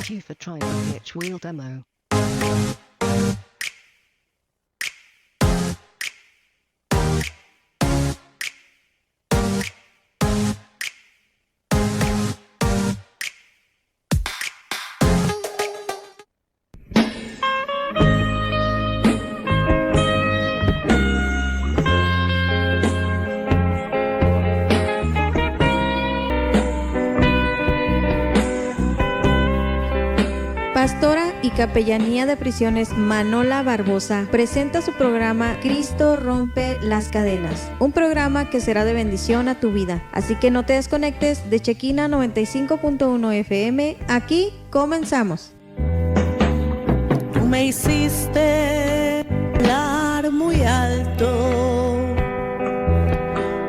Thank you for trying the pitch wheel demo. Pastora y Capellanía de Prisiones Manola Barbosa presenta su programa Cristo rompe las cadenas, un programa que será de bendición a tu vida. Así que no te desconectes de Chequina 95.1 FM. Aquí comenzamos. Tú me hiciste volar muy alto,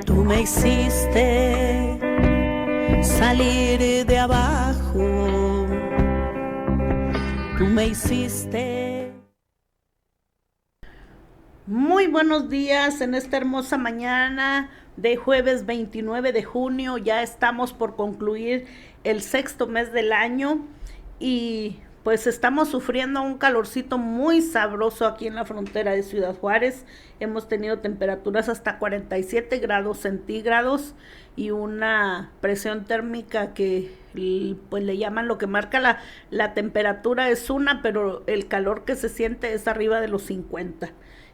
tú me hiciste salir de abajo, tú me hiciste. Muy buenos días en esta hermosa mañana de jueves 29 de junio. Ya estamos por concluir el sexto mes del año y pues estamos sufriendo un calorcito muy sabroso aquí en la frontera de Ciudad Juárez. Hemos tenido temperaturas hasta 47 grados centígrados y una presión térmica que pues le llaman, lo que marca la temperatura es una, pero el calor que se siente es arriba de los 50.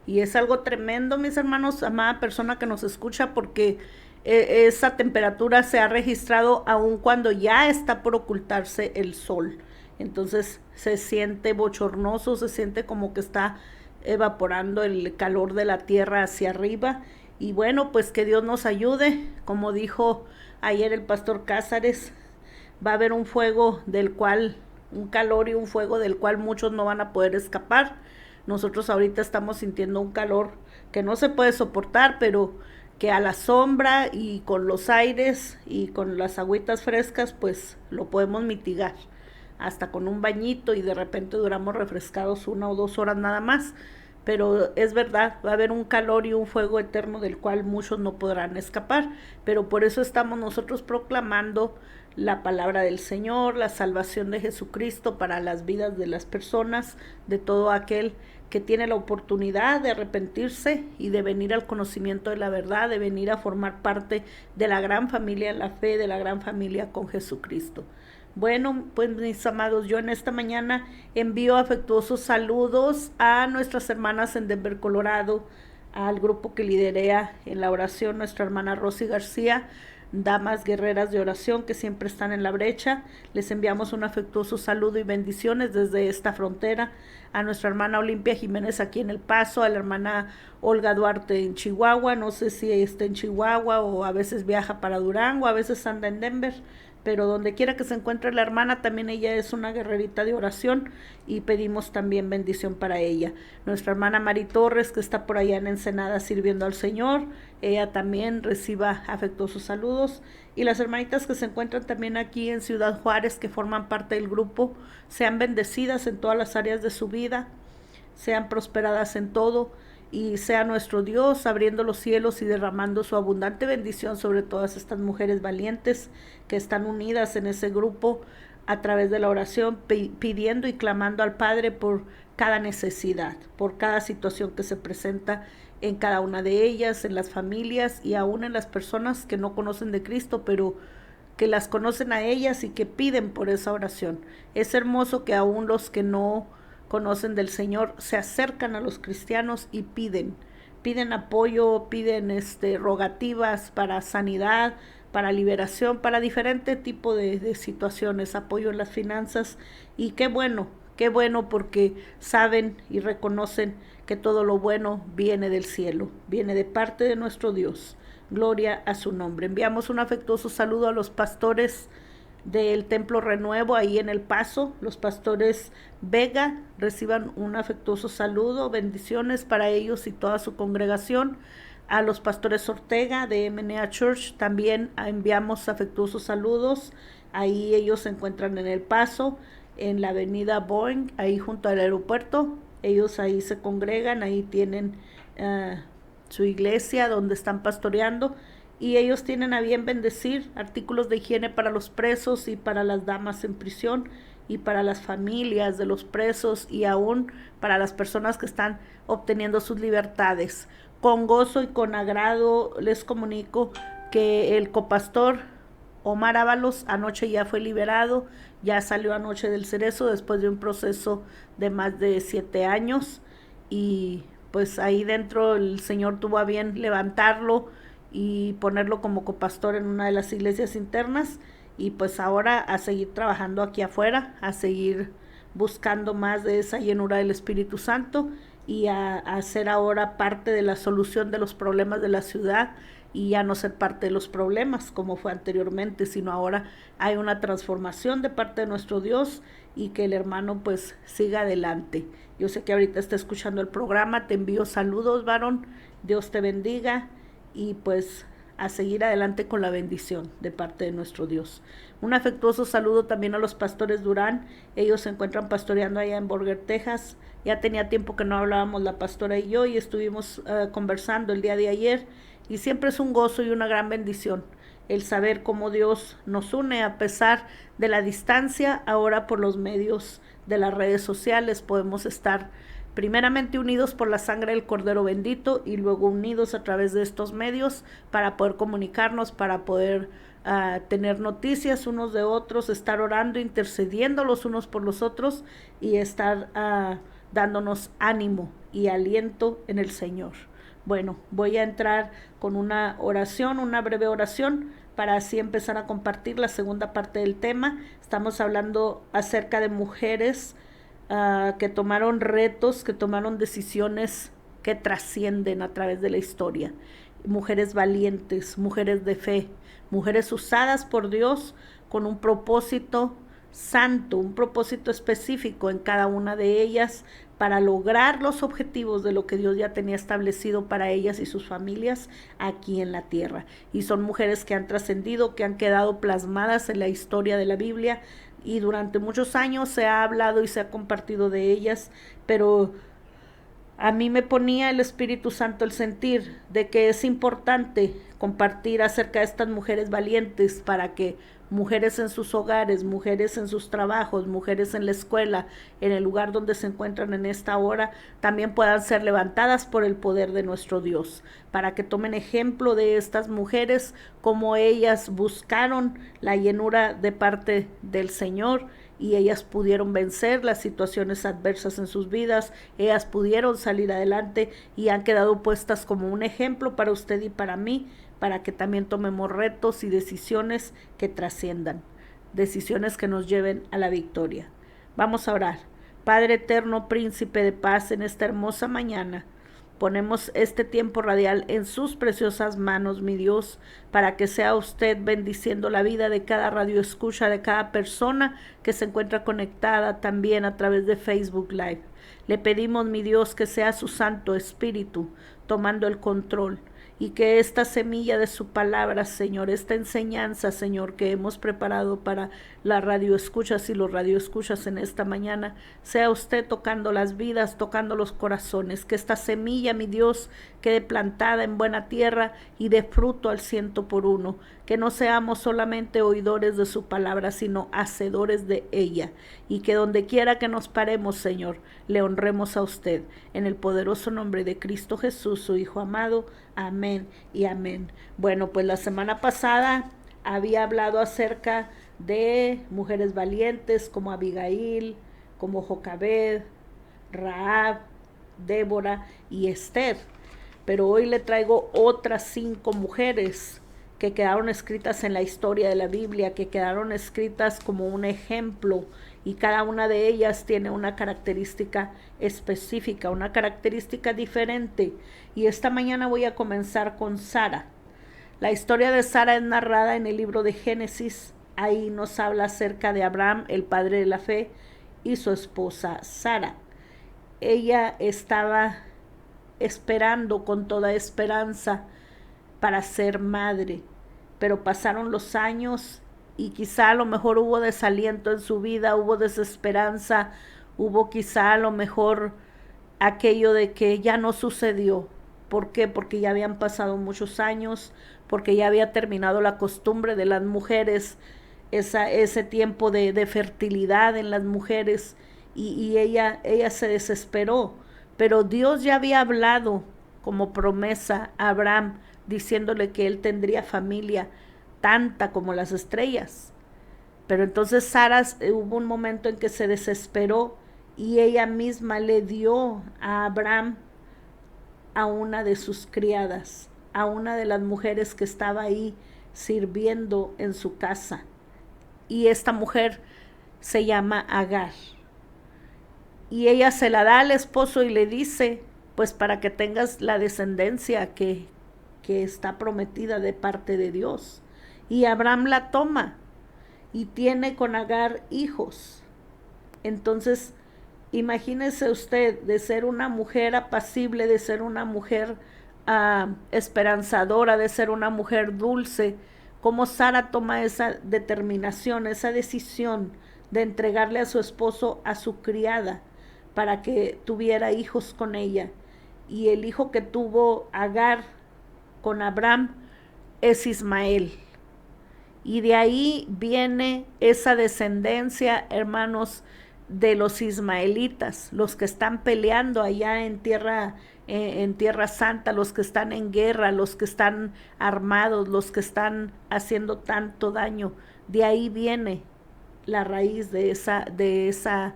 Y es algo tremendo, mis hermanos, amada persona que nos escucha, porque esa temperatura se ha registrado aun cuando ya está por ocultarse el sol. Entonces se siente bochornoso, se siente como que está evaporando el calor de la tierra hacia arriba. Y bueno, pues que Dios nos ayude. Como dijo ayer el pastor Cázares, va a haber un fuego un calor y un fuego del cual muchos no van a poder escapar. Nosotros ahorita estamos sintiendo un calor que no se puede soportar, pero que a la sombra y con los aires y con las agüitas frescas, pues lo podemos mitigar. Hasta con un bañito y de repente duramos refrescados 1 o 2 horas nada más. Pero es verdad, va a haber un calor y un fuego eterno del cual muchos no podrán escapar. Pero por eso estamos nosotros proclamando la palabra del Señor, la salvación de Jesucristo para las vidas de las personas, de todo aquel que tiene la oportunidad de arrepentirse y de venir al conocimiento de la verdad, de venir a formar parte de la gran familia en la fe, de la gran familia con Jesucristo. Bueno, pues mis amados, yo en esta mañana envío afectuosos saludos a nuestras hermanas en Denver, Colorado, al grupo que liderea en la oración nuestra hermana Rosy García, damas guerreras de oración que siempre están en la brecha. Les enviamos un afectuoso saludo y bendiciones desde esta frontera. A nuestra hermana Olimpia Jiménez aquí en El Paso, a la hermana Olga Duarte en Chihuahua, no sé si está en Chihuahua o a veces viaja para Durango, a veces anda en Denver, pero donde quiera que se encuentre la hermana, también ella es una guerrerita de oración y pedimos también bendición para ella. Nuestra hermana Mari Torres, que está por allá en Ensenada sirviendo al Señor, ella también reciba afectuosos saludos. Y las hermanitas que se encuentran también aquí en Ciudad Juárez, que forman parte del grupo, sean bendecidas en todas las áreas de su vida, sean prosperadas en todo, y sea nuestro Dios abriendo los cielos y derramando su abundante bendición sobre todas estas mujeres valientes que están unidas en ese grupo a través de la oración, pidiendo y clamando al Padre por cada necesidad, por cada situación que se presenta en cada una de ellas, en las familias y aún en las personas que no conocen de Cristo, pero que las conocen a ellas y que piden por esa oración. Es hermoso que aún los que no conocen del Señor se acercan a los cristianos y piden apoyo, piden rogativas para sanidad, para liberación, para diferente tipo de situaciones, apoyo en las finanzas. Y qué bueno porque saben y reconocen que todo lo bueno viene del cielo, viene de parte de nuestro Dios. Gloria a su nombre. Enviamos un afectuoso saludo a los pastores del Templo Renuevo ahí en El Paso, los pastores Vega, reciban un afectuoso saludo, bendiciones para ellos y toda su congregación. A los pastores Ortega de MNA Church también enviamos afectuosos saludos, ahí ellos se encuentran en El Paso, en la avenida Boeing, ahí junto al aeropuerto. Ellos ahí se congregan, ahí tienen su iglesia donde están pastoreando, y ellos tienen a bien bendecir artículos de higiene para los presos y para las damas en prisión, y para las familias de los presos y aún para las personas que están obteniendo sus libertades. Con gozo y con agrado les comunico que el copastor Omar Ábalos anoche ya fue liberado, ya salió anoche del Cerezo después de un proceso de más de 7 años y pues ahí dentro el Señor tuvo a bien levantarlo y ponerlo como copastor en una de las iglesias internas y pues ahora a seguir trabajando aquí afuera, a seguir buscando más de esa llenura del Espíritu Santo y a ser ahora parte de la solución de los problemas de la ciudad y ya no ser parte de los problemas como fue anteriormente, sino ahora hay una transformación de parte de nuestro Dios y que el hermano pues siga adelante. Yo sé que ahorita está escuchando el programa, te envío saludos, varón, Dios te bendiga y pues a seguir adelante con la bendición de parte de nuestro Dios. Un afectuoso saludo también a los pastores Durán, ellos se encuentran pastoreando allá en Borger, Texas. Ya tenía tiempo que no hablábamos la pastora y yo y estuvimos conversando el día de ayer y siempre es un gozo y una gran bendición el saber cómo Dios nos une a pesar de la distancia. Ahora por los medios de las redes sociales podemos estar primeramente unidos por la sangre del Cordero bendito y luego unidos a través de estos medios para poder comunicarnos, para poder tener noticias unos de otros, estar orando, intercediendo los unos por los otros y estar dándonos ánimo y aliento en el Señor. Bueno, voy a entrar con una oración, una breve oración, para así empezar a compartir la segunda parte del tema. Estamos hablando acerca de mujeres que tomaron retos, que tomaron decisiones que trascienden a través de la historia. Mujeres valientes, mujeres de fe, mujeres usadas por Dios con un propósito santo, un propósito específico en cada una de ellas para lograr los objetivos de lo que Dios ya tenía establecido para ellas y sus familias aquí en la tierra. Y son mujeres que han trascendido, que han quedado plasmadas en la historia de la Biblia y durante muchos años se ha hablado y se ha compartido de ellas, pero a mí me ponía el Espíritu Santo el sentir de que es importante compartir acerca de estas mujeres valientes para que mujeres en sus hogares, mujeres en sus trabajos, mujeres en la escuela, en el lugar donde se encuentran en esta hora, también puedan ser levantadas por el poder de nuestro Dios, para que tomen ejemplo de estas mujeres, como ellas buscaron la llenura de parte del Señor y ellas pudieron vencer las situaciones adversas en sus vidas, ellas pudieron salir adelante y han quedado puestas como un ejemplo para usted y para mí, para que también tomemos retos y decisiones que trasciendan, decisiones que nos lleven a la victoria. Vamos a orar. Padre eterno, príncipe de paz, en esta hermosa mañana, ponemos este tiempo radial en sus preciosas manos, mi Dios, para que sea usted bendiciendo la vida de cada radio escucha, de cada persona que se encuentra conectada también a través de Facebook Live. Le pedimos, mi Dios, que sea su Santo Espíritu tomando el control y que esta semilla de su palabra, Señor, esta enseñanza, Señor, que hemos preparado para la radio escuchas y los radio escuchas en esta mañana, sea usted tocando las vidas, tocando los corazones, que esta semilla, mi Dios, quede plantada en buena tierra y dé fruto al 100%, que no seamos solamente oidores de su palabra, sino hacedores de ella, y que donde quiera que nos paremos, Señor, le honremos a usted, en el poderoso nombre de Cristo Jesús, su Hijo amado. Amén y amén. Bueno, pues la semana pasada había hablado acerca de mujeres valientes como Abigail, como Jocabed, Rahab, Débora y Esther. Pero hoy le traigo otras 5 mujeres que quedaron escritas en la historia de la Biblia, que quedaron escritas como un ejemplo, y cada una de ellas tiene una característica específica, una característica diferente. Y esta mañana voy a comenzar con Sara. La historia de Sara es narrada en el libro de Génesis. Ahí nos habla acerca de Abraham, el padre de la fe, y su esposa Sara. Ella estaba esperando con toda esperanza para ser madre, pero pasaron los años y quizá a lo mejor hubo desaliento en su vida, hubo desesperanza, hubo quizá a lo mejor aquello de que ya no sucedió. ¿Por qué? Porque ya habían pasado muchos años, porque ya había terminado la costumbre de las mujeres ese tiempo de fertilidad en las mujeres, y ella se desesperó. Pero Dios ya había hablado como promesa a Abraham, diciéndole que él tendría familia tanta como las estrellas. Pero entonces Sara, hubo un momento en que se desesperó y ella misma le dio a Abraham a una de sus criadas, a una de las mujeres que estaba ahí sirviendo en su casa. Y esta mujer se llama Agar. Y ella se la da al esposo y le dice, pues para que tengas la descendencia que está prometida de parte de Dios. Y Abraham la toma y tiene con Agar hijos. Entonces, imagínese usted, de ser una mujer apacible, de ser una mujer esperanzadora, de ser una mujer dulce, cómo Sara toma esa determinación, esa decisión de entregarle a su esposo a su criada para que tuviera hijos con ella. Y el hijo que tuvo Agar con Abraham es Ismael. Y de ahí viene esa descendencia, hermanos, de los ismaelitas, los que están peleando allá en tierra santa, los que están en guerra, los que están armados, los que están haciendo tanto daño. De ahí viene la raíz de esa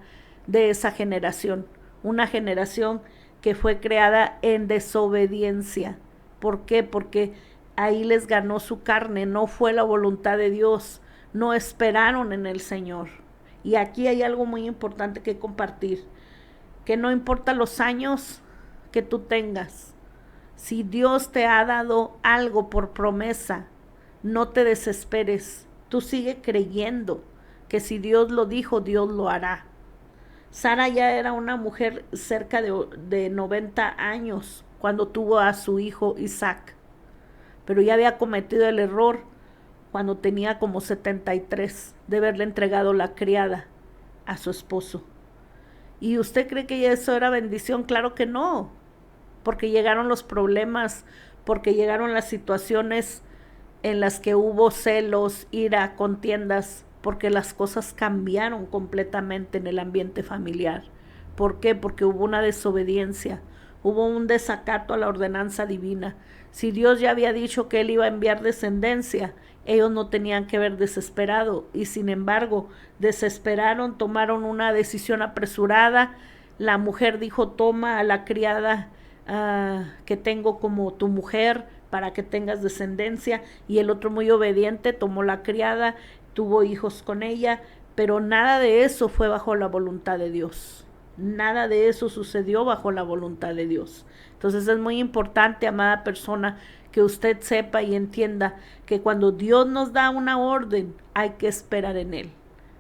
generación, una generación que fue creada en desobediencia. ¿Por qué? Porque ahí les ganó su carne, no fue la voluntad de Dios, no esperaron en el Señor. Y aquí hay algo muy importante que compartir, que no importa los años que tú tengas, si Dios te ha dado algo por promesa, no te desesperes, tú sigue creyendo que si Dios lo dijo, Dios lo hará. Sara ya era una mujer cerca de 90 años cuando tuvo a su hijo Isaac, pero ya había cometido el error cuando tenía como 73 de haberle entregado la criada a su esposo. ¿Y usted cree que eso era bendición? Claro que no, porque llegaron los problemas, porque llegaron las situaciones en las que hubo celos, ira, contiendas, porque las cosas cambiaron completamente en el ambiente familiar. ¿Por qué? Porque hubo una desobediencia, hubo un desacato a la ordenanza divina. Si Dios ya había dicho que Él iba a enviar descendencia, ellos no tenían que haber desesperado, y sin embargo desesperaron, tomaron una decisión apresurada. La mujer dijo, toma a la criada que tengo como tu mujer para que tengas descendencia, y el otro, muy obediente, tomó la criada, tuvo hijos con ella, pero nada de eso fue bajo la voluntad de Dios. Nada de eso sucedió bajo la voluntad de Dios. Entonces es muy importante, amada persona, que usted sepa y entienda que cuando Dios nos da una orden, hay que esperar en Él,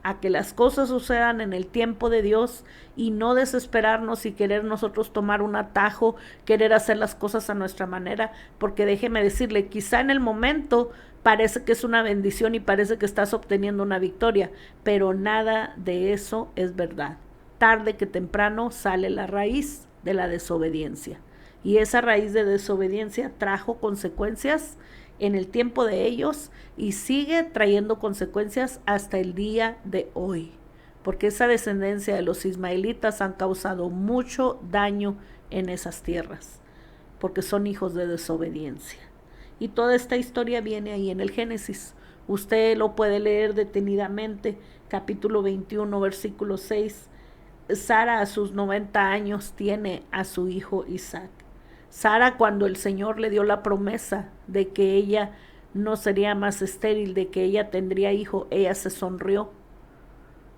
a que las cosas sucedan en el tiempo de Dios, y no desesperarnos y querer nosotros tomar un atajo, querer hacer las cosas a nuestra manera, porque déjeme decirle, quizá en el momento parece que es una bendición y parece que estás obteniendo una victoria, pero nada de eso es verdad. Tarde que temprano sale la raíz de la desobediencia, y esa raíz de desobediencia trajo consecuencias en el tiempo de ellos y sigue trayendo consecuencias hasta el día de hoy, porque esa descendencia de los ismaelitas han causado mucho daño en esas tierras, porque son hijos de desobediencia. Y toda esta historia viene ahí en el Génesis. Usted lo puede leer detenidamente, capítulo 21, versículo 6. Sara a sus 90 años tiene a su hijo Isaac. Sara, cuando el Señor le dio la promesa de que ella no sería más estéril, de que ella tendría hijo, ella se sonrió,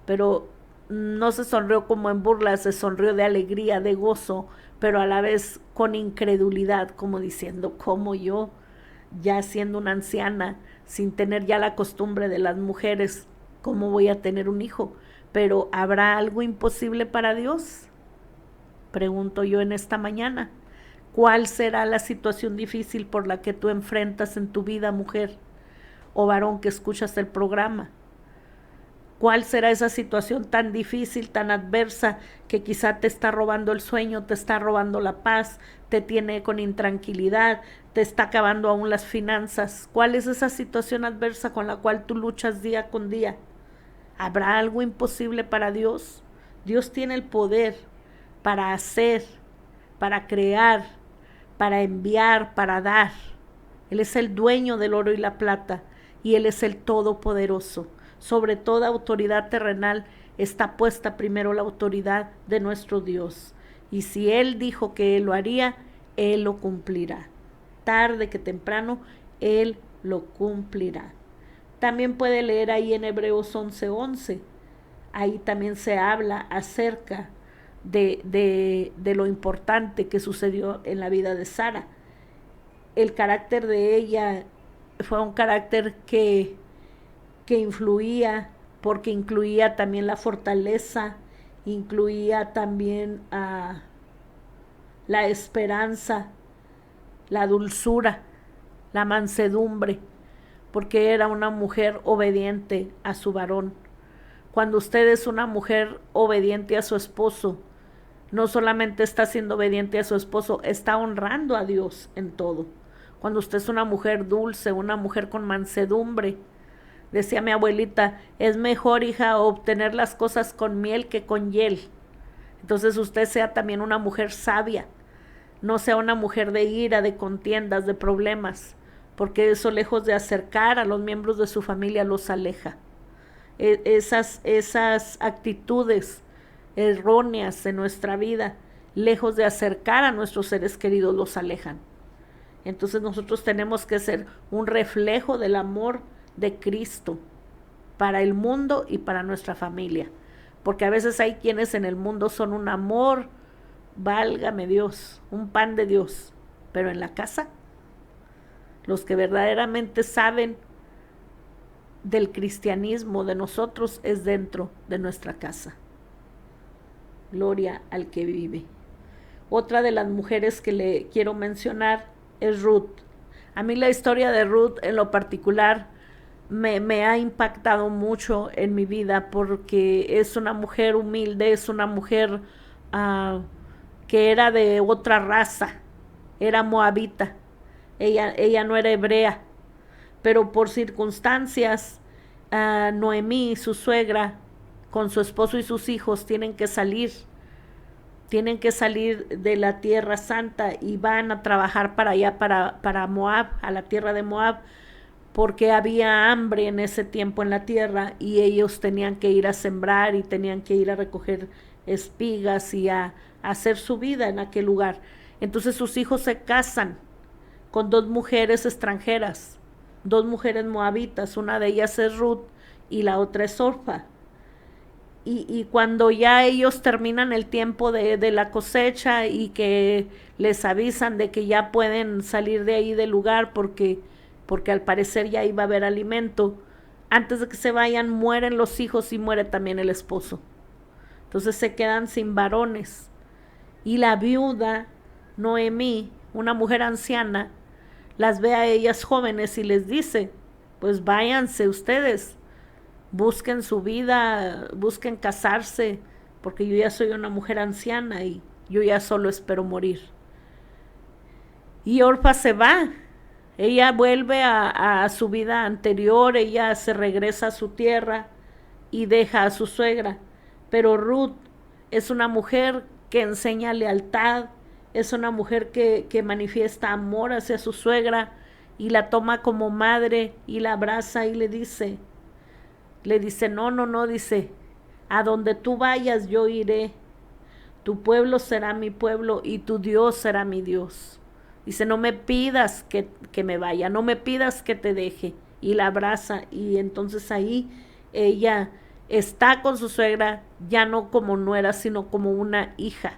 pero no se sonrió como en burla, se sonrió de alegría, de gozo, pero a la vez con incredulidad, como diciendo, ¿cómo yo, ya siendo una anciana, sin tener ya la costumbre de las mujeres, cómo voy a tener un hijo? Pero ¿habrá algo imposible para Dios? Pregunto yo en esta mañana. ¿Cuál será la situación difícil por la que tú enfrentas en tu vida, mujer o varón que escuchas el programa? ¿Cuál será esa situación tan difícil, tan adversa, que quizá te está robando el sueño, te está robando la paz, te tiene con intranquilidad, te está acabando aún las finanzas? ¿Cuál es esa situación adversa con la cual tú luchas día con día? ¿Habrá algo imposible para Dios? Dios tiene el poder para hacer, para crear, para enviar, para dar. Él es el dueño del oro y la plata, y Él es el Todopoderoso. Sobre toda autoridad terrenal está puesta primero la autoridad de nuestro Dios. Y si Él dijo que Él lo haría, Él lo cumplirá. Tarde que temprano, Él lo cumplirá. También puede leer ahí en Hebreos 11:11. Ahí también se habla acerca de lo importante que sucedió en la vida de Sara. El carácter de ella fue un carácter que influía, porque incluía también la fortaleza, incluía también la esperanza, la dulzura, la mansedumbre, porque era una mujer obediente a su varón. Cuando usted es una mujer obediente a su esposo, no solamente está siendo obediente a su esposo, está honrando a Dios en todo. Cuando usted es una mujer dulce, una mujer con mansedumbre, decía mi abuelita, es mejor, hija, obtener las cosas con miel que con hiel. Entonces usted sea también una mujer sabia, no sea una mujer de ira, de contiendas, de problemas, porque eso, lejos de acercar a los miembros de su familia, los aleja. Esas actitudes erróneas en nuestra vida, lejos de acercar a nuestros seres queridos, los alejan. Entonces nosotros tenemos que ser un reflejo del amor de Cristo para el mundo y para nuestra familia, porque a veces hay quienes en el mundo son un amor, válgame Dios, un pan de Dios, pero en la casa, los que verdaderamente saben del cristianismo de nosotros es dentro de nuestra casa. Gloria al que vive. Otra de las mujeres que le quiero mencionar es Ruth. A mí la historia de Ruth en lo particular me ha impactado mucho en mi vida, porque es una mujer humilde, es una mujer que era de otra raza, era moabita, ella no era hebrea, pero por circunstancias, Noemí, su suegra, con su esposo y sus hijos tienen que salir de la tierra santa y van a trabajar para allá, para Moab, a la tierra de Moab, porque había hambre en ese tiempo en la tierra y ellos tenían que ir a sembrar y tenían que ir a recoger espigas y a hacer su vida en aquel lugar. Entonces sus hijos se casan con dos mujeres extranjeras, dos mujeres moabitas, una de ellas es Ruth y la otra es Orfa. Y cuando ya ellos terminan el tiempo de la cosecha y que les avisan de que ya pueden salir de ahí del lugar porque al parecer ya iba a haber alimento, antes de que se vayan mueren los hijos y muere también el esposo. Entonces se quedan sin varones. Y la viuda Noemí, una mujer anciana, las ve a ellas jóvenes y les dice, pues váyanse ustedes, busquen su vida, busquen casarse, porque yo ya soy una mujer anciana y yo ya solo espero morir. Y Orfa se va, ella vuelve a su vida anterior, ella se regresa a su tierra y deja a su suegra, pero Ruth es una mujer que enseña lealtad, es una mujer que manifiesta amor hacia su suegra y la toma como madre y la abraza y le dice, no, dice, a donde tú vayas yo iré, tu pueblo será mi pueblo y tu Dios será mi Dios. Dice, no me pidas que me vaya, no me pidas que te deje. Y la abraza y entonces ahí ella está con su suegra, ya no como nuera, sino como una hija.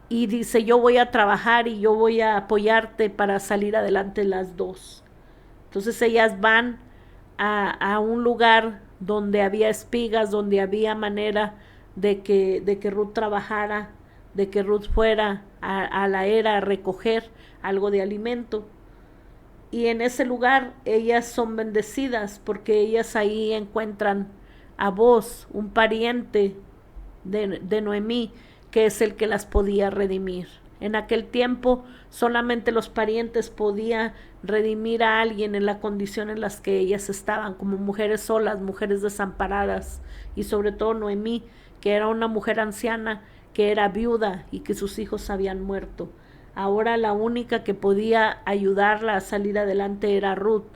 Y dice, yo voy a trabajar y yo voy a apoyarte para salir adelante las dos. Entonces ellas van a un lugar donde había espigas, donde había manera de que Ruth trabajara, de que Ruth fuera a la era a recoger algo de alimento. Y en ese lugar ellas son bendecidas porque ellas ahí encuentran a Boz, un pariente de Noemí, que es el que las podía redimir. En aquel tiempo solamente los parientes podían redimir a alguien en la condición en las que ellas estaban, como mujeres solas, mujeres desamparadas, y sobre todo Noemí, que era una mujer anciana, que era viuda y que sus hijos habían muerto. Ahora la única que podía ayudarla a salir adelante era Ruth,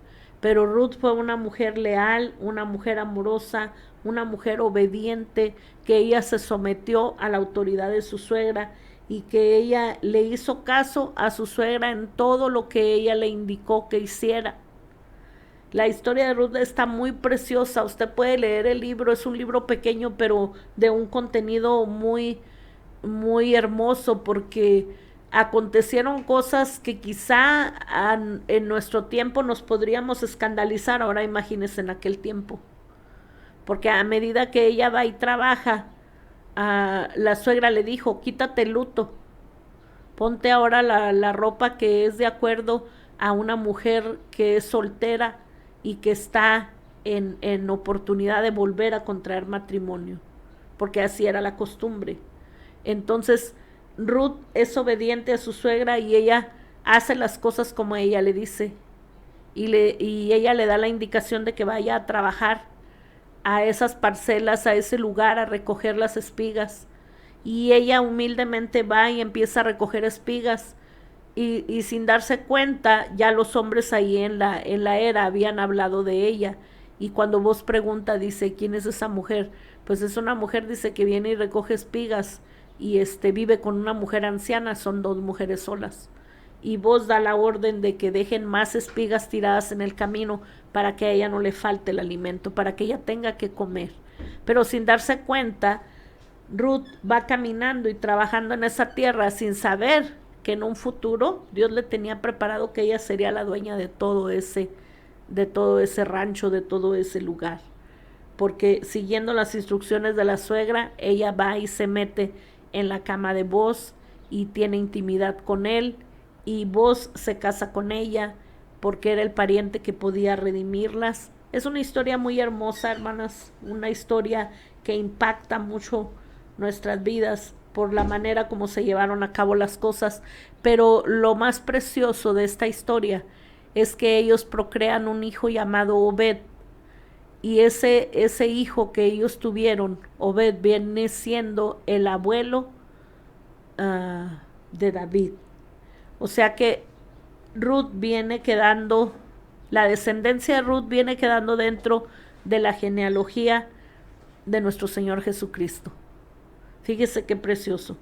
pero Ruth fue una mujer leal, una mujer amorosa, una mujer obediente, que ella se sometió a la autoridad de su suegra y que ella le hizo caso a su suegra en todo lo que ella le indicó que hiciera. La historia de Ruth está muy preciosa, usted puede leer el libro, es un libro pequeño pero de un contenido muy, muy hermoso, porque acontecieron cosas que quizá en nuestro tiempo nos podríamos escandalizar. Ahora imagínense en aquel tiempo, porque a medida que ella va y trabaja, la suegra le dijo, quítate el luto, ponte ahora la ropa que es de acuerdo a una mujer que es soltera y que está en oportunidad de volver a contraer matrimonio, porque así era la costumbre. Entonces Ruth es obediente a su suegra y ella hace las cosas como ella le dice, y ella le da la indicación de que vaya a trabajar a esas parcelas, a ese lugar, a recoger las espigas, y ella humildemente va y empieza a recoger espigas, y sin darse cuenta ya los hombres ahí en la era habían hablado de ella, y cuando vos pregunta, dice, ¿quién es esa mujer? Pues es una mujer, dice, que viene y recoge espigas, y vive con una mujer anciana, son dos mujeres solas, y vos da la orden de que dejen más espigas tiradas en el camino para que a ella no le falte el alimento, para que ella tenga que comer. Pero sin darse cuenta, Ruth va caminando y trabajando en esa tierra sin saber que en un futuro Dios le tenía preparado que ella sería la dueña de todo ese rancho, de todo ese lugar. Porque siguiendo las instrucciones de la suegra, ella va y se mete en la cama de Boz y tiene intimidad con él, y Boz se casa con ella porque era el pariente que podía redimirlas. Es una historia muy hermosa, hermanas, una historia que impacta mucho nuestras vidas por la manera como se llevaron a cabo las cosas, pero lo más precioso de esta historia es que ellos procrean un hijo llamado Obed, y ese hijo que ellos tuvieron, Obed, viene siendo el abuelo de David. O sea que la descendencia de Ruth viene quedando dentro de la genealogía de nuestro Señor Jesucristo. Fíjese qué precioso.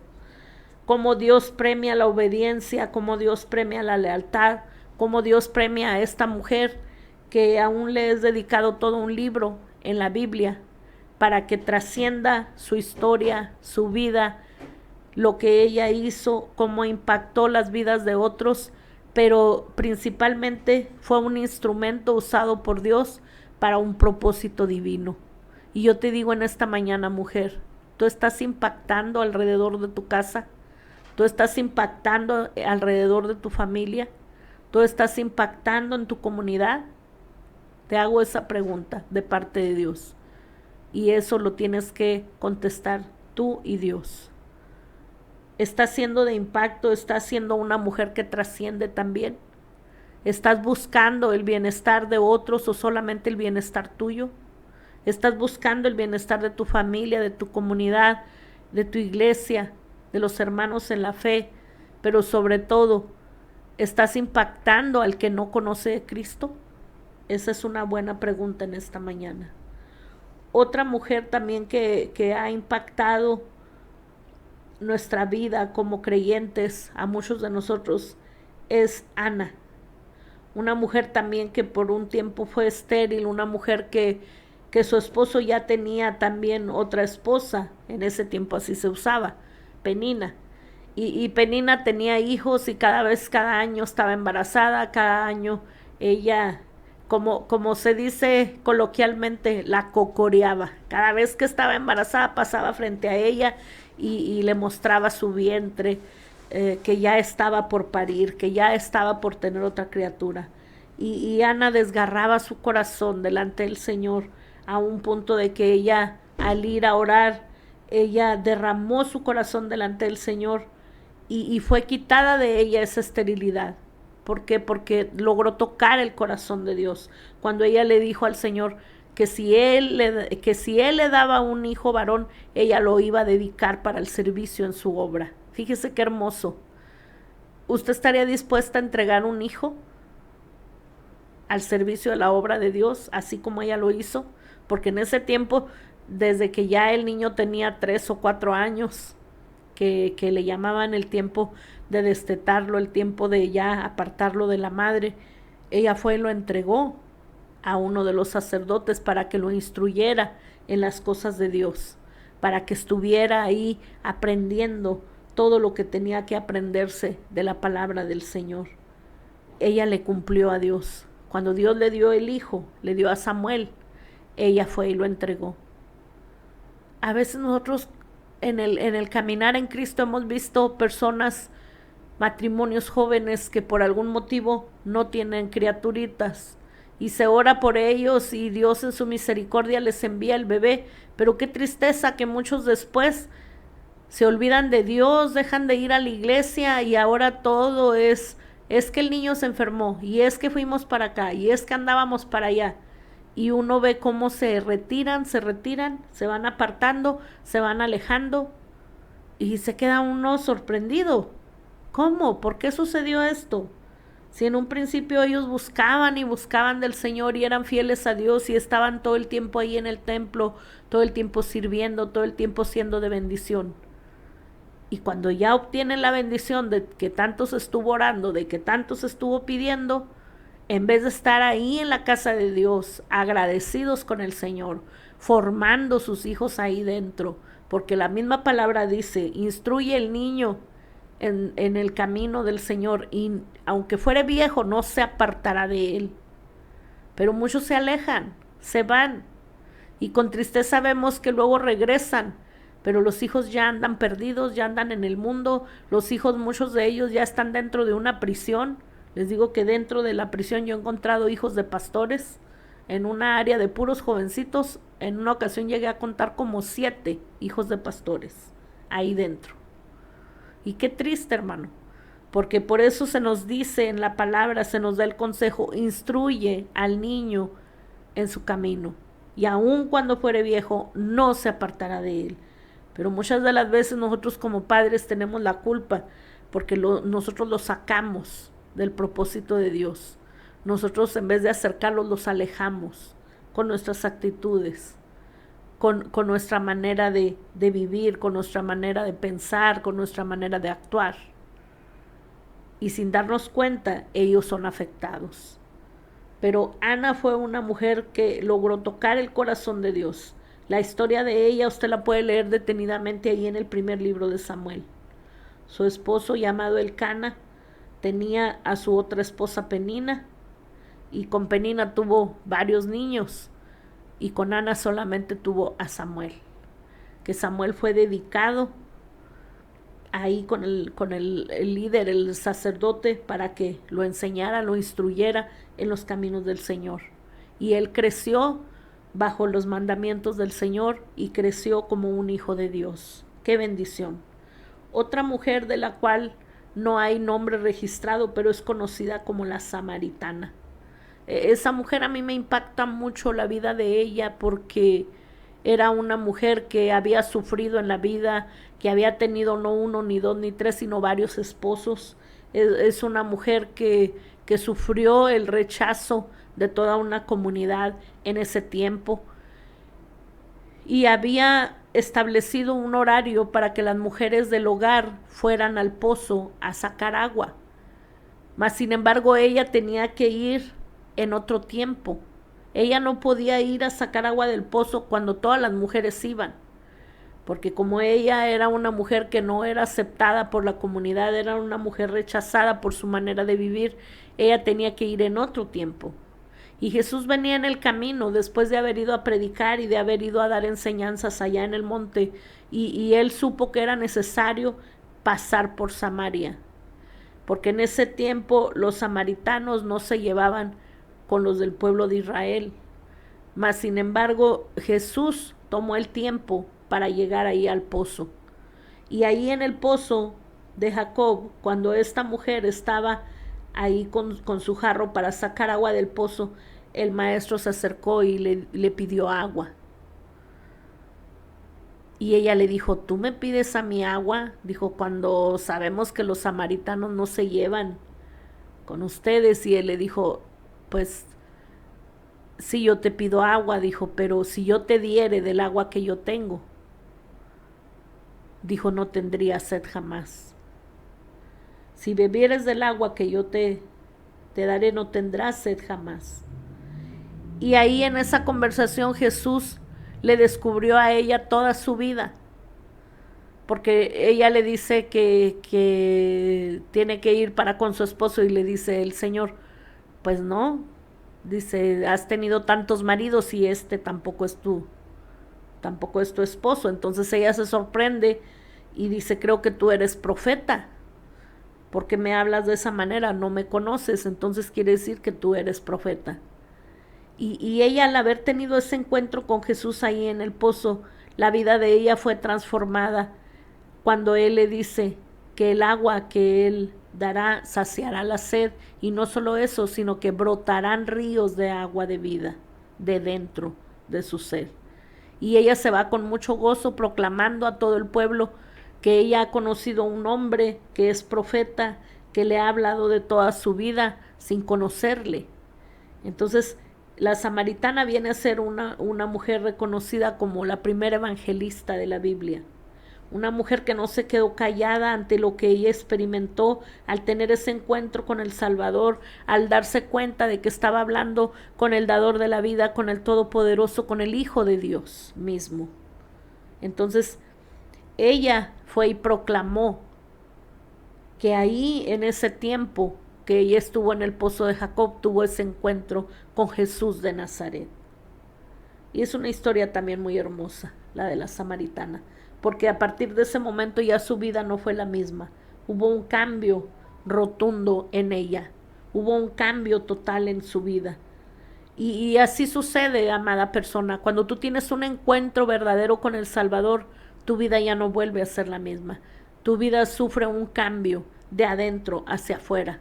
Cómo Dios premia la obediencia, cómo Dios premia la lealtad, cómo Dios premia a esta mujer que aún le es dedicado todo un libro en la Biblia para que trascienda su historia, su vida, lo que ella hizo, cómo impactó las vidas de otros, pero principalmente fue un instrumento usado por Dios para un propósito divino. Y yo te digo en esta mañana, mujer, tú estás impactando alrededor de tu casa, tú estás impactando alrededor de tu familia, tú estás impactando en tu comunidad. Te hago esa pregunta de parte de Dios, y eso lo tienes que contestar tú y Dios. ¿Estás siendo de impacto? ¿Estás siendo una mujer que trasciende también? ¿Estás buscando el bienestar de otros o solamente el bienestar tuyo? ¿Estás buscando el bienestar de tu familia, de tu comunidad, de tu iglesia, de los hermanos en la fe? Pero sobre todo, ¿estás impactando al que no conoce a Cristo? Esa es una buena pregunta en esta mañana. Otra mujer también que ha impactado nuestra vida como creyentes, a muchos de nosotros, es Ana. Una mujer también que por un tiempo fue estéril, una mujer que su esposo ya tenía también otra esposa, en ese tiempo así se usaba, Penina. Y Penina tenía hijos y cada año estaba embarazada, cada año ella, como se dice coloquialmente, la cocoreaba. Cada vez que estaba embarazada pasaba frente a ella y le mostraba su vientre, que ya estaba por parir, que ya estaba por tener otra criatura. Y Ana desgarraba su corazón delante del Señor a un punto de que ella, al ir a orar, ella derramó su corazón delante del Señor y fue quitada de ella esa esterilidad. ¿Por qué? Porque logró tocar el corazón de Dios. Cuando ella le dijo al Señor que si él le daba un hijo varón, ella lo iba a dedicar para el servicio en su obra. Fíjese qué hermoso. ¿Usted estaría dispuesta a entregar un hijo al servicio de la obra de Dios, así como ella lo hizo? Porque en ese tiempo, desde que ya el niño tenía 3 o 4 años, que le llamaban el tiempo de destetarlo, el tiempo de ya apartarlo de la madre, ella fue y lo entregó a uno de los sacerdotes para que lo instruyera en las cosas de Dios, para que estuviera ahí aprendiendo todo lo que tenía que aprenderse de la palabra del Señor. Ella le cumplió a Dios. Cuando Dios le dio el hijo, le dio a Samuel, ella fue y lo entregó. A veces nosotros en el caminar en Cristo hemos visto personas, matrimonios jóvenes que por algún motivo no tienen criaturitas y se ora por ellos y Dios en su misericordia les envía el bebé, pero qué tristeza que muchos después se olvidan de Dios, dejan de ir a la iglesia y ahora todo es que el niño se enfermó y es que fuimos para acá y es que andábamos para allá. Y uno ve cómo se retiran, se van apartando, se van alejando y se queda uno sorprendido. ¿Cómo? ¿Por qué sucedió esto? Si en un principio ellos buscaban y buscaban del Señor y eran fieles a Dios y estaban todo el tiempo ahí en el templo, todo el tiempo sirviendo, todo el tiempo siendo de bendición. Y cuando ya obtienen la bendición de que tanto se estuvo orando, de que tanto se estuvo pidiendo, en vez de estar ahí en la casa de Dios, agradecidos con el Señor, formando sus hijos ahí dentro, porque la misma palabra dice, instruye el niño en el camino del Señor, y aunque fuere viejo, no se apartará de él. Pero muchos se alejan, se van, y con tristeza vemos que luego regresan, pero los hijos ya andan perdidos, ya andan en el mundo, los hijos, muchos de ellos ya están dentro de una prisión. Les digo que dentro de la prisión yo he encontrado hijos de pastores en una área de puros jovencitos. En una ocasión llegué a contar como 7 hijos de pastores ahí dentro. Y qué triste, hermano, porque por eso se nos dice en la palabra, se nos da el consejo, instruye al niño en su camino, y aun cuando fuere viejo, no se apartará de él. Pero muchas de las veces nosotros como padres tenemos la culpa, porque nosotros lo sacamos del propósito de Dios. Nosotros en vez de acercarlos, los alejamos con nuestras actitudes, con nuestra manera de vivir, con nuestra manera de pensar, con nuestra manera de actuar. Y sin darnos cuenta, ellos son afectados. Pero Ana fue una mujer que logró tocar el corazón de Dios. La historia de ella usted la puede leer detenidamente ahí en el primer libro de Samuel. Su esposo, llamado Elcana, tenía a su otra esposa Penina, y con Penina tuvo varios niños, y con Ana solamente tuvo a Samuel, que Samuel fue dedicado ahí con el líder, el sacerdote, para que lo enseñara, lo instruyera en los caminos del Señor. Y él creció bajo los mandamientos del Señor y creció como un hijo de Dios. ¡Qué bendición! Otra mujer de la cual no hay nombre registrado, pero es conocida como la samaritana. Esa mujer a mí me impacta mucho la vida de ella, porque era una mujer que había sufrido en la vida, que había tenido no 1, ni 2, ni 3, sino varios esposos. Es una mujer que sufrió el rechazo de toda una comunidad en ese tiempo, y había establecido un horario para que las mujeres del hogar fueran al pozo a sacar agua. Mas sin embargo ella tenía que ir en otro tiempo. Ella no podía ir a sacar agua del pozo cuando todas las mujeres iban, porque como ella era una mujer que no era aceptada por la comunidad, era una mujer rechazada por su manera de vivir, ella tenía que ir en otro tiempo. Y Jesús venía en el camino después de haber ido a predicar y de haber ido a dar enseñanzas allá en el monte, y él supo que era necesario pasar por Samaria, porque en ese tiempo los samaritanos no se llevaban con los del pueblo de Israel. Mas sin embargo, Jesús tomó el tiempo para llegar ahí al pozo. Y ahí en el pozo de Jacob, cuando esta mujer estaba ahí con su jarro para sacar agua del pozo, el maestro se acercó y le pidió agua. Y ella le dijo, ¿tú me pides a mi agua? Dijo, cuando sabemos que los samaritanos no se llevan con ustedes. Y él le dijo, pues si yo te pido agua, dijo, pero si yo te diere del agua que yo tengo, dijo, no tendría sed jamás. Si bebieres del agua que yo te daré, no tendrás sed jamás. Y ahí en esa conversación Jesús le descubrió a ella toda su vida, porque ella le dice que tiene que ir para con su esposo, y le dice el Señor, pues no, dice, has tenido tantos maridos y este tampoco es tu esposo. Entonces ella se sorprende y dice, creo que tú eres profeta, porque me hablas de esa manera, no me conoces, entonces quiere decir que tú eres profeta. Y ella, al haber tenido ese encuentro con Jesús ahí en el pozo, la vida de ella fue transformada cuando Él le dice que el agua que Él dará saciará la sed, y no solo eso, sino que brotarán ríos de agua de vida de dentro de su ser. Y ella se va con mucho gozo proclamando a todo el pueblo que ella ha conocido a un hombre que es profeta, que le ha hablado de toda su vida sin conocerle. Entonces, la samaritana viene a ser una mujer reconocida como la primera evangelista de la Biblia. Una mujer que no se quedó callada ante lo que ella experimentó al tener ese encuentro con el Salvador, al darse cuenta de que estaba hablando con el dador de la vida, con el Todopoderoso, con el Hijo de Dios mismo. Entonces, ella fue y proclamó que ahí en ese tiempo que ella estuvo en el pozo de Jacob, tuvo ese encuentro con Jesús de Nazaret. Y es una historia también muy hermosa, la de la samaritana, porque a partir de ese momento ya su vida no fue la misma. Hubo un cambio rotundo en ella, hubo un cambio total en su vida. Y así sucede, amada persona, cuando tú tienes un encuentro verdadero con el Salvador, tu vida ya no vuelve a ser la misma. Tu vida sufre un cambio de adentro hacia afuera.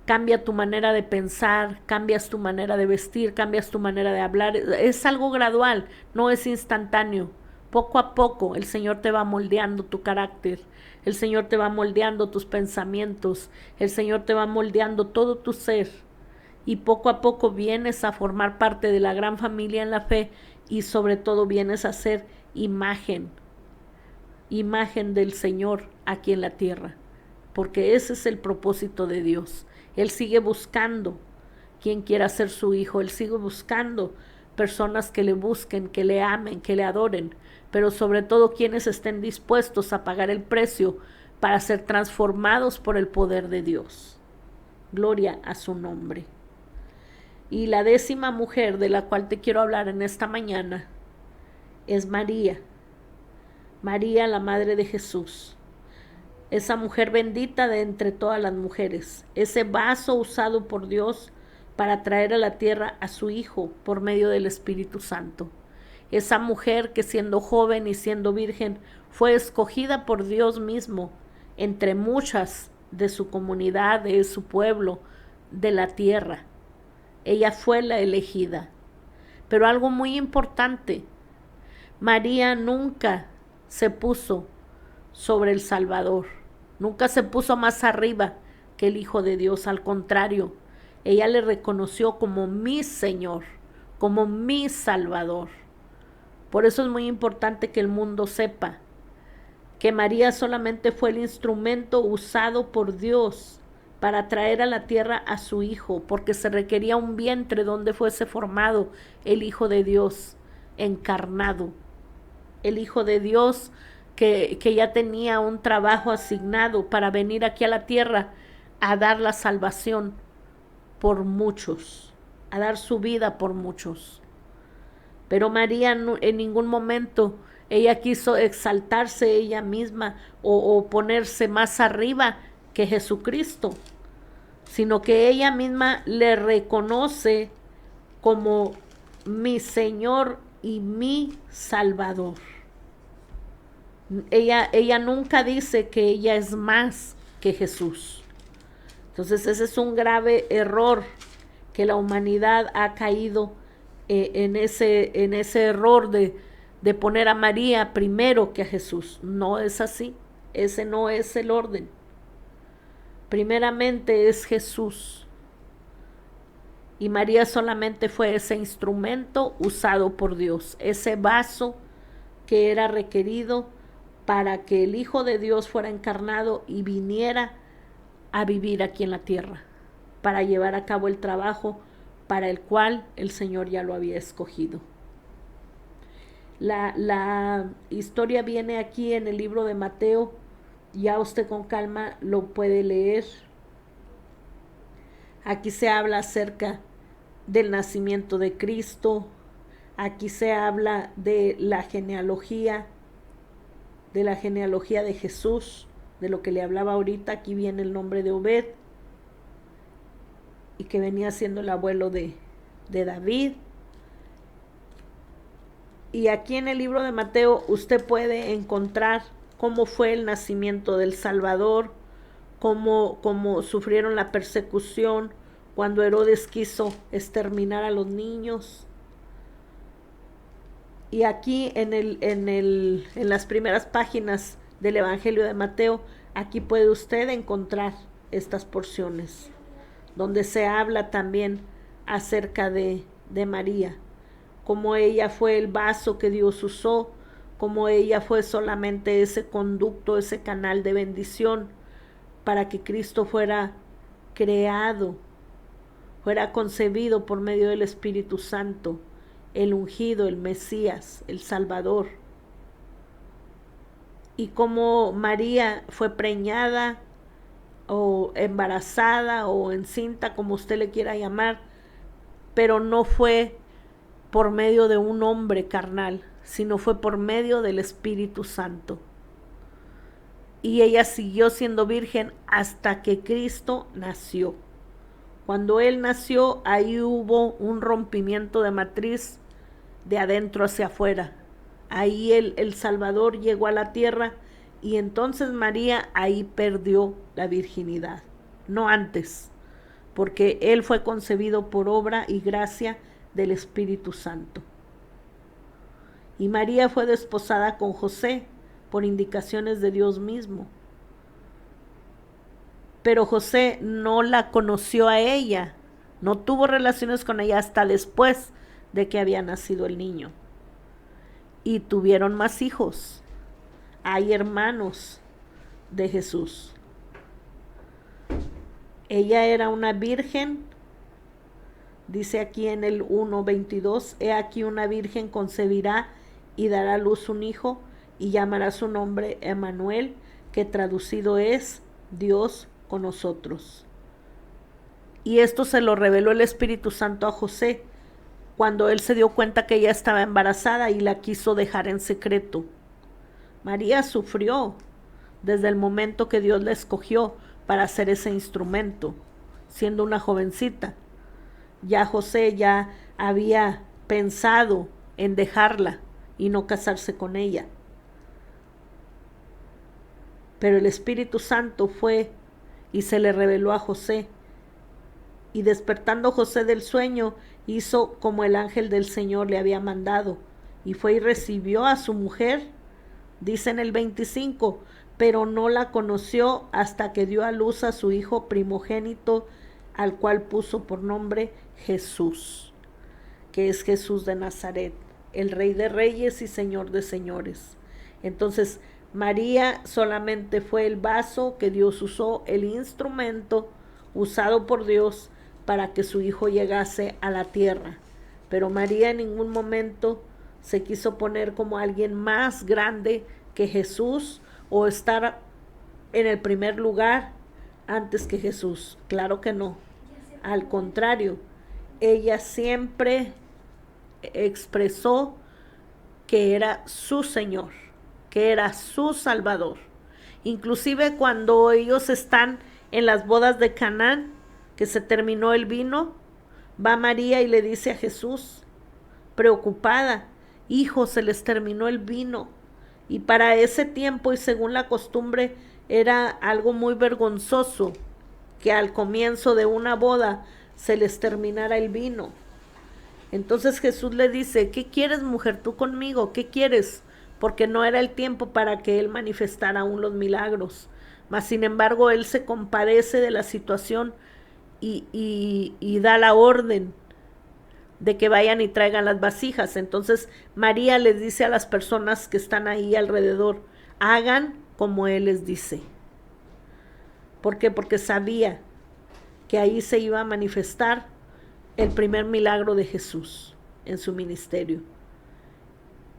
Cambia tu manera de pensar, cambias tu manera de vestir, cambias tu manera de hablar. Es algo gradual, no es instantáneo. Poco a poco el Señor te va moldeando tu carácter, el Señor te va moldeando tus pensamientos, el Señor te va moldeando todo tu ser. Y poco a poco vienes a formar parte de la gran familia en la fe, y sobre todo vienes a ser imagen del Señor aquí en la tierra, porque ese es el propósito de Dios. Él sigue buscando quien quiera ser su hijo, Él sigue buscando personas que le busquen, que le amen, que le adoren, pero sobre todo quienes estén dispuestos a pagar el precio para ser transformados por el poder de Dios. Gloria a su nombre. Y la 10ª mujer de la cual te quiero hablar en esta mañana es María. María, la madre de Jesús. Esa mujer bendita de entre todas las mujeres, ese vaso usado por Dios para traer a la tierra a su Hijo por medio del Espíritu Santo. Esa mujer que siendo joven y siendo virgen fue escogida por Dios mismo entre muchas de su comunidad, de su pueblo, de la tierra. Ella fue la elegida. Pero algo muy importante, María nunca se puso sobre el Salvador. Nunca se puso más arriba que el Hijo de Dios. Al contrario, ella le reconoció como mi Señor, como mi Salvador. Por eso es muy importante que el mundo sepa que María solamente fue el instrumento usado por Dios para traer a la tierra a su Hijo, porque se requería un vientre donde fuese formado el Hijo de Dios encarnado. El Hijo de Dios que ya tenía un trabajo asignado para venir aquí a la tierra a dar la salvación por muchos, a dar su vida por muchos. Pero María en ningún momento ella quiso exaltarse ella misma o ponerse más arriba que Jesucristo, sino que ella misma le reconoce como mi Señor y mi Salvador. Ella nunca dice que ella es más que Jesús. Entonces ese es un grave error que la humanidad ha caído en ese error de poner a María primero que a Jesús. No es así. Ese no es el orden. Primeramente es Jesús. Y María solamente fue ese instrumento usado por Dios, ese vaso que era requerido para que el Hijo de Dios fuera encarnado y viniera a vivir aquí en la tierra, para llevar a cabo el trabajo para el cual el Señor ya lo había escogido. La historia viene aquí en el libro de Mateo, ya usted con calma lo puede leer. Aquí se habla acerca del nacimiento de Cristo, aquí se habla de la genealogía de Jesús, de lo que le hablaba ahorita. Aquí viene el nombre de Obed, y que venía siendo el abuelo de David. Y aquí en el libro de Mateo usted puede encontrar cómo fue el nacimiento del Salvador, cómo sufrieron la persecución cuando Herodes quiso exterminar a los niños. Y aquí en las primeras páginas del Evangelio de Mateo, aquí puede usted encontrar estas porciones, donde se habla también acerca de María, cómo ella fue el vaso que Dios usó, cómo ella fue solamente ese conducto, ese canal de bendición para que Cristo fuera creado, fuera concebido por medio del Espíritu Santo, el ungido, el Mesías, el Salvador. Y cómo María fue preñada o embarazada o encinta, como usted le quiera llamar, pero no fue por medio de un hombre carnal, sino fue por medio del Espíritu Santo. Y ella siguió siendo virgen hasta que Cristo nació. Cuando Él nació, ahí hubo un rompimiento de matriz de adentro hacia afuera. Ahí el Salvador llegó a la tierra, y entonces María ahí perdió la virginidad, no antes, porque Él fue concebido por obra y gracia del Espíritu Santo. Y María fue desposada con José por indicaciones de Dios mismo. Pero José no la conoció a ella, no tuvo relaciones con ella hasta después de que había nacido el niño. Y tuvieron más hijos. Hay hermanos de Jesús. Ella era una virgen. Dice aquí en el 1:22, he aquí una virgen concebirá y dará a luz un hijo, y llamará su nombre Emmanuel, que traducido es Dios con nosotros. Y esto se lo reveló el Espíritu Santo a José cuando él se dio cuenta que ella estaba embarazada y la quiso dejar en secreto. María sufrió desde el momento que Dios la escogió para hacer ese instrumento, siendo una jovencita. Ya José ya había pensado en dejarla y no casarse con ella. Pero el Espíritu Santo fue y se le reveló a José. Y despertando José del sueño, hizo como el ángel del Señor le había mandado, y fue y recibió a su mujer. Dice en el 25, pero no la conoció hasta que dio a luz a su hijo primogénito, al cual puso por nombre Jesús, que es Jesús de Nazaret, el Rey de Reyes y Señor de Señores. Entonces, María solamente fue el vaso que Dios usó, el instrumento usado por Dios para que su hijo llegase a la tierra. Pero María en ningún momento se quiso poner como alguien más grande que Jesús o estar en el primer lugar antes que Jesús. Claro que no. Al contrario, ella siempre expresó que era su Señor, que era su Salvador. Inclusive cuando ellos están en las bodas de Canaán, que se terminó el vino, va María y le dice a Jesús, preocupada. Hijo, se les terminó el vino. Y para ese tiempo y según la costumbre era algo muy vergonzoso que al comienzo de una boda se les terminara el vino. Entonces Jesús le dice, ¿qué quieres, mujer, tú conmigo? ¿Qué quieres? Porque no era el tiempo para que él manifestara aún los milagros. Mas sin embargo, él se compadece de la situación y da la orden de que vayan y traigan las vasijas. Entonces María les dice a las personas que están ahí alrededor, hagan como él les dice. ¿Por qué? Porque sabía que ahí se iba a manifestar el primer milagro de Jesús en su ministerio.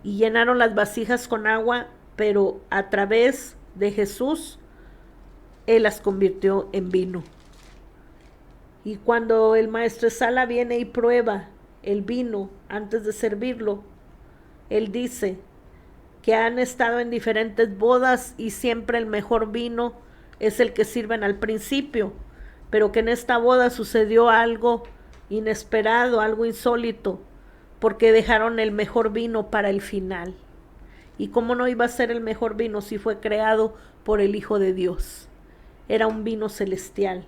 Y llenaron las vasijas con agua, pero a través de Jesús, él las convirtió en vino. Y cuando el maestresala viene y prueba el vino antes de servirlo, él dice que han estado en diferentes bodas y siempre el mejor vino es el que sirven al principio, pero que en esta boda sucedió algo inesperado, algo insólito, porque dejaron el mejor vino para el final. ¿Y cómo no iba a ser el mejor vino si fue creado por el Hijo de Dios? Era un vino celestial,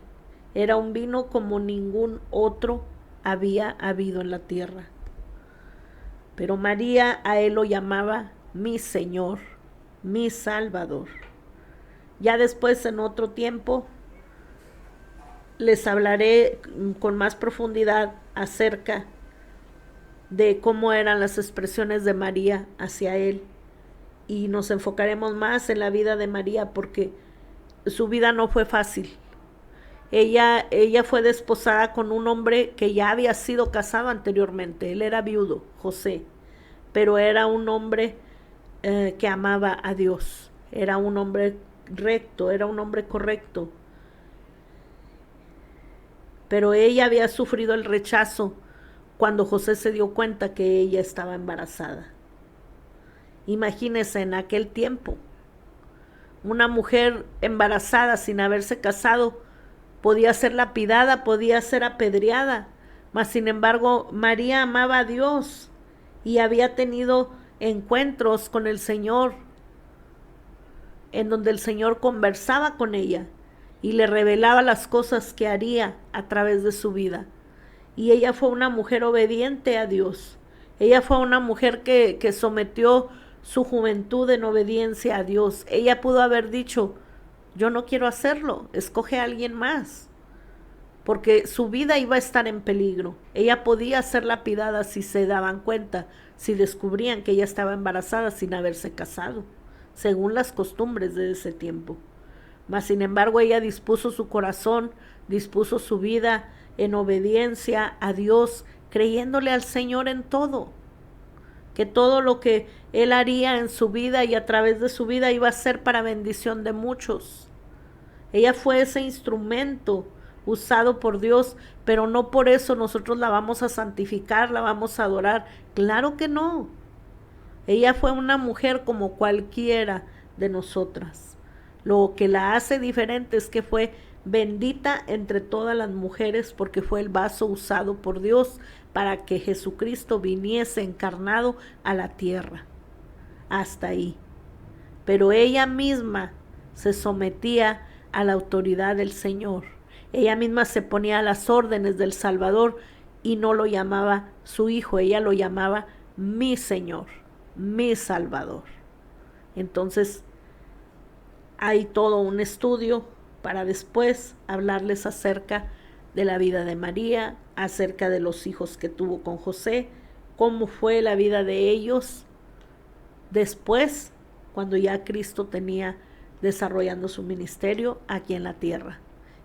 era un vino como ningún otro había habido en la tierra. Pero María a él lo llamaba mi Señor, mi Salvador. Ya después, en otro tiempo, les hablaré con más profundidad acerca de cómo eran las expresiones de María hacia él. Y nos enfocaremos más en la vida de María porque su vida no fue fácil. Ella fue desposada con un hombre que ya había sido casado anteriormente. Él era viudo, José, pero era un hombre que amaba a Dios. Era un hombre recto, era un hombre correcto. Pero ella había sufrido el rechazo cuando José se dio cuenta que ella estaba embarazada. Imagínense en aquel tiempo, una mujer embarazada sin haberse casado podía ser lapidada, podía ser apedreada, mas sin embargo María amaba a Dios y había tenido encuentros con el Señor, en donde el Señor conversaba con ella y le revelaba las cosas que haría a través de su vida. Y ella fue una mujer obediente a Dios. Ella fue una mujer que sometió su juventud en obediencia a Dios. Ella pudo haber dicho, yo no quiero hacerlo, escoge a alguien más, porque su vida iba a estar en peligro. Ella podía ser lapidada si se daban cuenta, si descubrían que ella estaba embarazada sin haberse casado, según las costumbres de ese tiempo. Mas sin embargo ella dispuso su corazón, dispuso su vida en obediencia a Dios, creyéndole al Señor en todo, que todo lo que Él haría en su vida y a través de su vida iba a ser para bendición de muchos. Ella fue ese instrumento usado por Dios, pero no por eso nosotros la vamos a santificar, la vamos a adorar. Claro que no. Ella fue una mujer como cualquiera de nosotras. Lo que la hace diferente es que fue bendita entre todas las mujeres porque fue el vaso usado por Dios para que Jesucristo viniese encarnado a la tierra. Hasta ahí. Pero ella misma se sometía a la autoridad del Señor. Ella misma se ponía a las órdenes del Salvador y no lo llamaba su hijo, ella lo llamaba mi Señor, mi Salvador. Entonces, hay todo un estudio para después hablarles acerca de la vida de María, acerca de los hijos que tuvo con José, cómo fue la vida de ellos después, cuando ya Cristo tenía desarrollando su ministerio aquí en la tierra.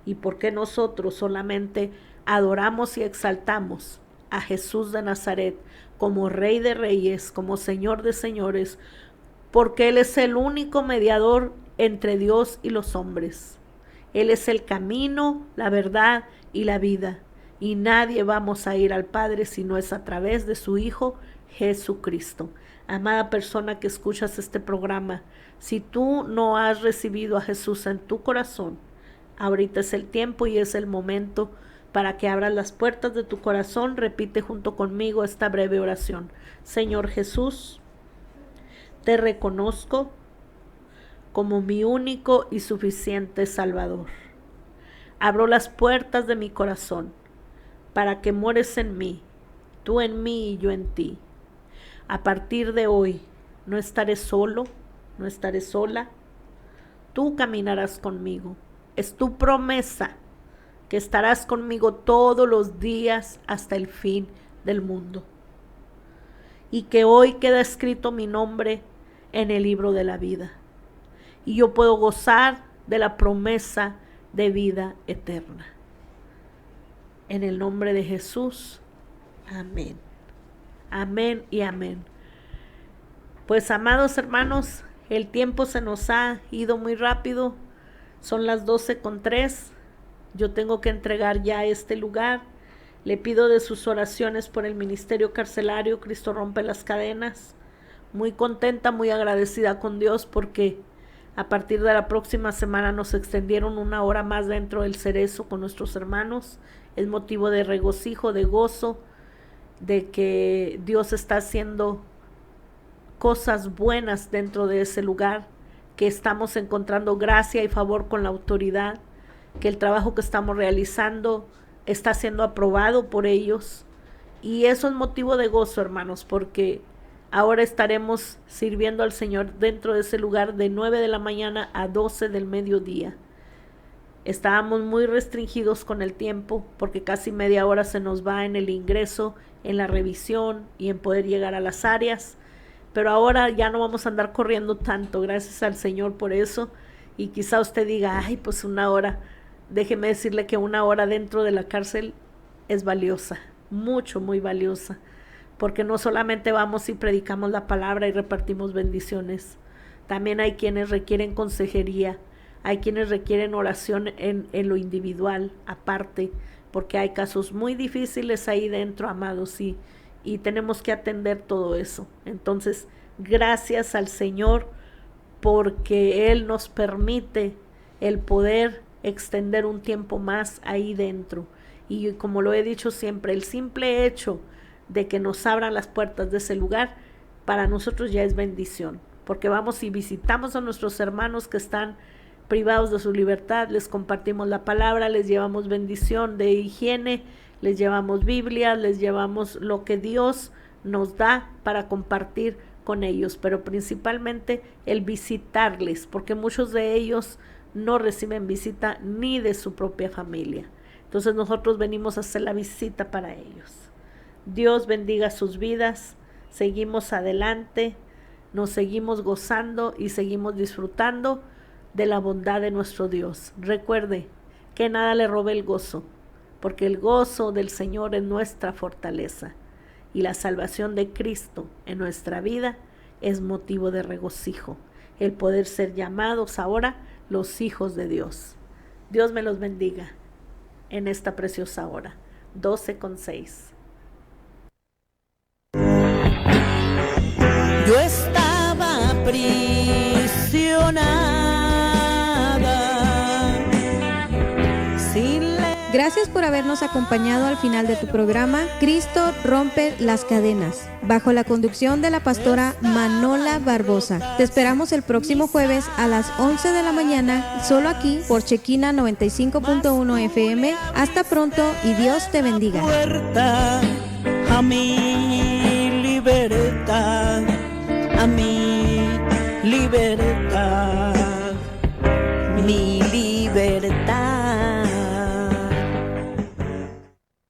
Y por qué nosotros solamente adoramos y exaltamos a Jesús de Nazaret como Rey de Reyes, como Señor de Señores, porque Él es el único mediador entre Dios y los hombres. Él es el camino, la verdad y la vida. Y nadie vamos a ir al Padre si no es a través de su Hijo Jesucristo. Amada persona que escuchas este programa, si tú no has recibido a Jesús en tu corazón, ahorita es el tiempo y es el momento para que abras las puertas de tu corazón. Repite junto conmigo esta breve oración. Señor Jesús, te reconozco como mi único y suficiente Salvador. Abro las puertas de mi corazón para que mores en mí, tú en mí y yo en ti. A partir de hoy no estaré solo, no estaré sola. Tú caminarás conmigo. Es tu promesa que estarás conmigo todos los días hasta el fin del mundo. Y que hoy queda escrito mi nombre en el libro de la vida. Y yo puedo gozar de la promesa de vida eterna. En el nombre de Jesús. Amén. Amén y amén. Pues amados hermanos, el tiempo se nos ha ido muy rápido. Son las 12:03. Yo tengo que entregar ya este lugar. Le pido de sus oraciones por el ministerio carcelario Cristo Rompe las Cadenas. Muy contenta, muy agradecida con Dios porque a partir de la próxima semana nos extendieron 1 hora más dentro del Cerezo con nuestros hermanos. Es motivo de regocijo, de gozo, de que Dios está haciendo cosas buenas dentro de ese lugar, que estamos encontrando gracia y favor con la autoridad, que el trabajo que estamos realizando está siendo aprobado por ellos. Y eso es motivo de gozo, hermanos, porque ahora estaremos sirviendo al Señor dentro de ese lugar de 9 de la mañana a 12 del mediodía. Estábamos muy restringidos con el tiempo porque casi media hora se nos va en el ingreso, en la revisión y en poder llegar a las áreas. Pero ahora ya no vamos a andar corriendo tanto, gracias al Señor por eso. Y quizá usted diga, ay, pues 1 hora. Déjeme decirle que 1 hora dentro de la cárcel es valiosa, mucho, muy valiosa. Porque no solamente vamos y predicamos la palabra y repartimos bendiciones. También hay quienes requieren consejería, hay quienes requieren oración en lo individual, aparte, porque hay casos muy difíciles ahí dentro, amados, y tenemos que atender todo eso. Entonces, gracias al Señor porque Él nos permite el poder extender un tiempo más ahí dentro. Y como lo he dicho siempre, el simple hecho de que nos abran las puertas de ese lugar, para nosotros ya es bendición, porque vamos y visitamos a nuestros hermanos que están privados de su libertad, les compartimos la palabra, les llevamos bendición de higiene, les llevamos Biblia, les llevamos lo que Dios nos da para compartir con ellos, pero principalmente el visitarles, porque muchos de ellos no reciben visita ni de su propia familia. Entonces nosotros venimos a hacer la visita para ellos. Dios bendiga sus vidas, seguimos adelante, nos seguimos gozando y seguimos disfrutando de la bondad de nuestro Dios. Recuerde que nada le robe el gozo, porque el gozo del Señor es nuestra fortaleza y la salvación de Cristo en nuestra vida es motivo de regocijo, el poder ser llamados ahora los hijos de Dios. Dios me los bendiga en esta preciosa hora. 12:06. Yo estaba aprisionada sin Gracias por habernos acompañado al final de tu programa Cristo Rompe las Cadenas, bajo la conducción de la pastora Manola Barbosa. Te esperamos el próximo jueves a las 11 de la mañana, solo aquí por Chequina 95.1 FM. Hasta pronto y Dios te bendiga. puerta a mi libertad, a mi libertad.